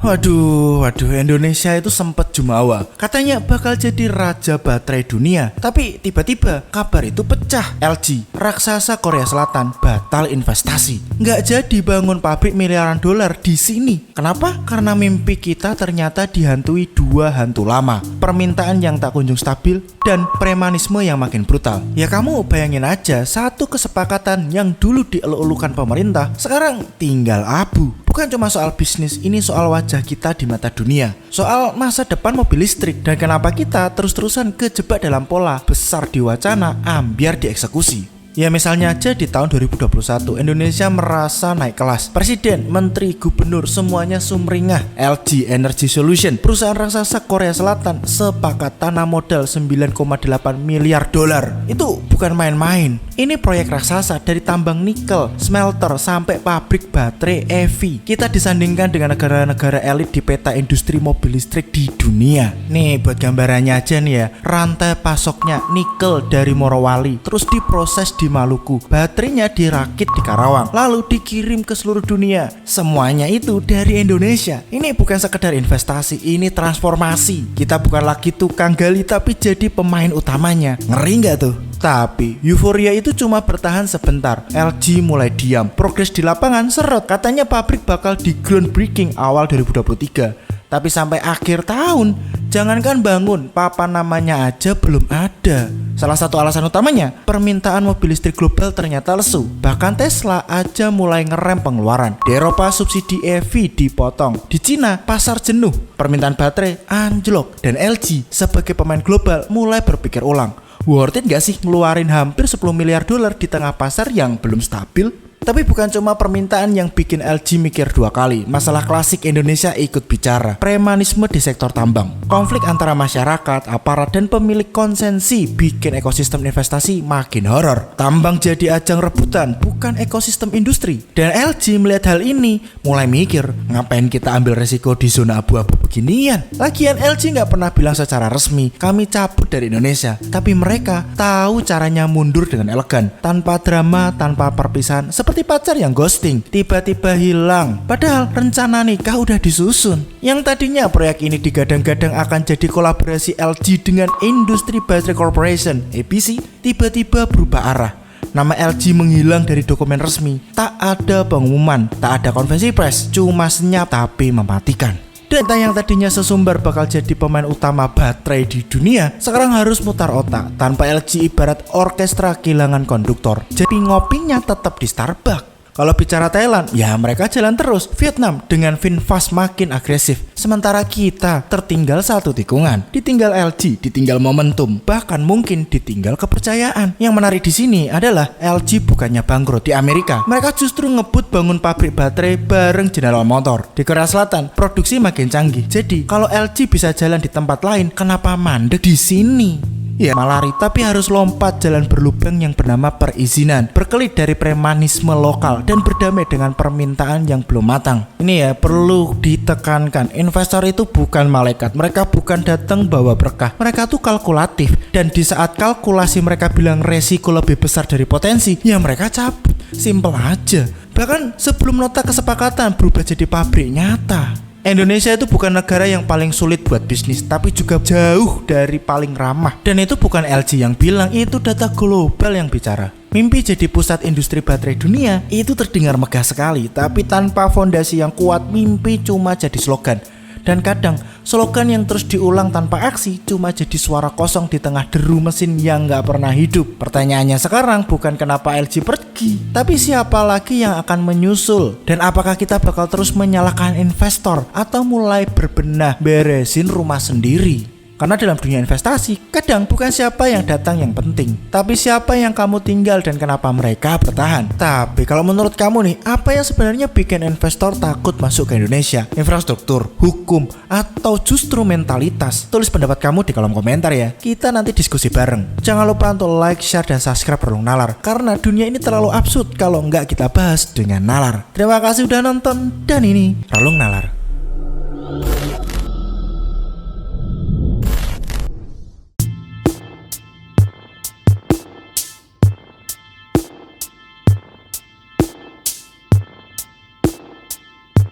Waduh, Indonesia itu sempat jumawa. Katanya bakal jadi raja baterai dunia. Tapi tiba-tiba kabar itu pecah. LG, raksasa Korea Selatan, batal investasi. Nggak jadi bangun pabrik miliaran dolar di sini. Kenapa? Karena mimpi kita ternyata dihantui dua hantu lama. Permintaan yang tak kunjung stabil dan premanisme yang makin brutal. Ya kamu bayangin aja, satu kesepakatan yang dulu dieluk-elukan pemerintah sekarang tinggal abu. Bukan cuma soal bisnis, ini soal wajah kita di mata dunia. Soal masa depan mobil listrik dan kenapa kita terus-terusan kejebak dalam pola besar di wacana, ambiar dieksekusi. Ya misalnya aja di tahun 2021 Indonesia merasa naik kelas. Presiden, menteri, gubernur semuanya sumringah. LG Energy Solution, perusahaan raksasa Korea Selatan, sepakat tanam modal 9,8 miliar dolar. Itu bukan main-main. Ini proyek raksasa dari tambang nikel, smelter sampai pabrik baterai EV. Kita disandingkan dengan negara-negara elit di peta industri mobil listrik di dunia. Nih buat gambarannya aja nih ya, rantai pasoknya nikel dari Morowali, terus diproses di Maluku, baterainya dirakit di Karawang, lalu dikirim ke seluruh dunia. Semuanya itu dari Indonesia. Ini bukan sekedar investasi, ini transformasi. Kita bukan lagi tukang gali tapi jadi pemain utamanya. Ngeri nggak tuh? Tapi euforia itu cuma bertahan sebentar. LG mulai diam. Progres di lapangan seret. Katanya pabrik bakal di groundbreaking awal 2023. Tapi sampai akhir tahun, jangankan bangun, papan namanya aja belum ada. Salah satu alasan utamanya, permintaan mobil listrik global ternyata lesu. Bahkan Tesla aja mulai ngerem pengeluaran. Di Eropa subsidi EV dipotong. Di Cina pasar jenuh, permintaan baterai anjlok. Dan LG sebagai pemain global mulai berpikir ulang. Worth it gak sih ngeluarin hampir 10 miliar dolar di tengah pasar yang belum stabil? Tapi bukan cuma permintaan yang bikin LG mikir dua kali. Masalah klasik Indonesia ikut bicara. Premanisme di sektor tambang. Konflik antara masyarakat, aparat, dan pemilik konsensi bikin ekosistem investasi makin horor. Tambang jadi ajang rebutan, bukan ekosistem industri. Dan LG melihat hal ini, mulai mikir, ngapain kita ambil resiko di zona abu-abu beginian? Lagian LG nggak pernah bilang secara resmi, kami cabut dari Indonesia. Tapi mereka tahu caranya mundur dengan elegan. Tanpa drama, tanpa perpisahan, seperti pacar yang ghosting, tiba-tiba hilang. Padahal rencana nikah udah disusun. Yang tadinya proyek ini digadang-gadang akan jadi kolaborasi LG dengan Industri Battery Corporation (ABC), tiba-tiba berubah arah. Nama LG menghilang dari dokumen resmi. Tak ada pengumuman, tak ada konferensi pers, cuma senyap tapi mematikan. Dan yang tadinya sesumbar bakal jadi pemain utama baterai di dunia, sekarang harus mutar otak. Tanpa LG ibarat orkestra kehilangan konduktor. Jadi ngopinya tetap di Starbucks. Kalau bicara Thailand, ya mereka jalan terus. Vietnam dengan VinFast makin agresif. Sementara kita tertinggal satu tikungan. Ditinggal LG, ditinggal momentum, bahkan mungkin ditinggal kepercayaan. Yang menarik di sini adalah LG bukannya bangkrut di Amerika. Mereka justru ngebut bangun pabrik baterai bareng General Motor. Di Korea Selatan, produksi makin canggih. Jadi, kalau LG bisa jalan di tempat lain, kenapa mandek di sini? Ya malah lari, tapi harus lompat jalan berlubang yang bernama perizinan, berkelit dari premanisme lokal dan berdamai dengan permintaan yang belum matang. Ini ya perlu ditekankan, investor itu bukan malaikat. Mereka bukan datang bawa berkah. Mereka tuh kalkulatif, dan di saat kalkulasi mereka bilang resiko lebih besar dari potensi, ya mereka cabut. Simple aja. Bahkan sebelum nota kesepakatan berubah jadi pabrik nyata. Indonesia itu bukan negara yang paling sulit buat bisnis, tapi juga jauh dari paling ramah. Dan itu bukan LG yang bilang, itu data global yang bicara. Mimpi jadi pusat industri baterai dunia itu terdengar megah sekali, tapi tanpa fondasi yang kuat, mimpi cuma jadi slogan. Dan kadang slogan yang terus diulang tanpa aksi cuma jadi suara kosong di tengah deru mesin yang gak pernah hidup. Pertanyaannya sekarang bukan kenapa LG pergi, tapi siapa lagi yang akan menyusul? Dan apakah kita bakal terus menyalahkan investor atau mulai berbenah beresin rumah sendiri? Karena dalam dunia investasi, kadang bukan siapa yang datang yang penting, tapi siapa yang kamu tinggal dan kenapa mereka bertahan. Tapi kalau menurut kamu nih, apa yang sebenarnya bikin investor takut masuk ke Indonesia? Infrastruktur, hukum, atau justru mentalitas? Tulis pendapat kamu di kolom komentar ya. Kita nanti diskusi bareng. Jangan lupa untuk like, share, dan subscribe Relung Nalar. Karena dunia ini terlalu absurd kalau nggak kita bahas dengan nalar. Terima kasih udah nonton, dan ini Relung Nalar.